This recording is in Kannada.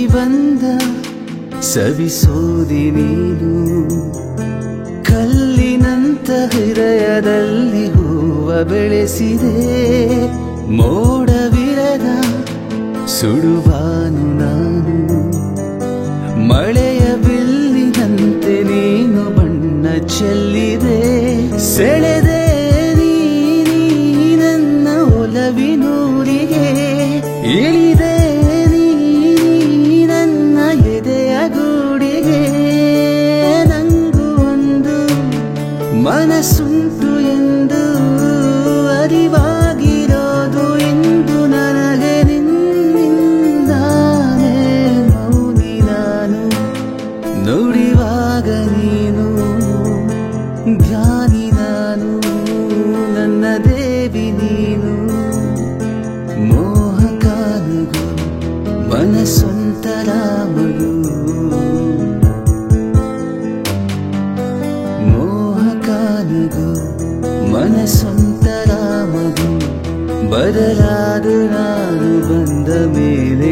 ಬಂದ ಸವಿಸೋದಿ ನೀನು ಕಲ್ಲಿನಂತ ಹೃದಯದಲ್ಲಿ ಹೂವ ಬೆಳೆಸಿದೆ ಮೋಡವಿರದ ಸುಡುವಾನು ನಾನು ಮಳೆಯ ಬಿಲ್ಲಿನಂತೆ ನೀನು ಬಣ್ಣ ಚೆಲ್ಲಿದೆ ಸೆಳೆದೆ ನೀ ನನ್ನ ಒಲವಿನೂರಿಗೆ ಇಳಿದೆ ನೀ ನನ್ನ ಎದೆಯ ಗೂಡಿಗೆ ನಂಗೂ ಒಂದು ಮನಸ್ಸುಂಟು ಎಂದು ಅರಿವಾಗಿರೋದು ಇಂದು ನನಗೆ ನಿನ್ನಿಂದಾನೆ ಮೌನಿ ನಾನು ನುಡಿವಾಗ ನೀನು ಧ್ಯಾನಿ ನಾನು ನನ್ನ ದೇವಿ ನೀನು ಮೋಹಕಾನುಗು ಮನಸ್ಸೊಂತರ ಮಗು ಮೋಹಕಾನುಗು ಮನಸ್ಸೊಂತರ ಮಗು ಬದಲಾದ ನಾನು ಬಂದ ಮೇಲೆ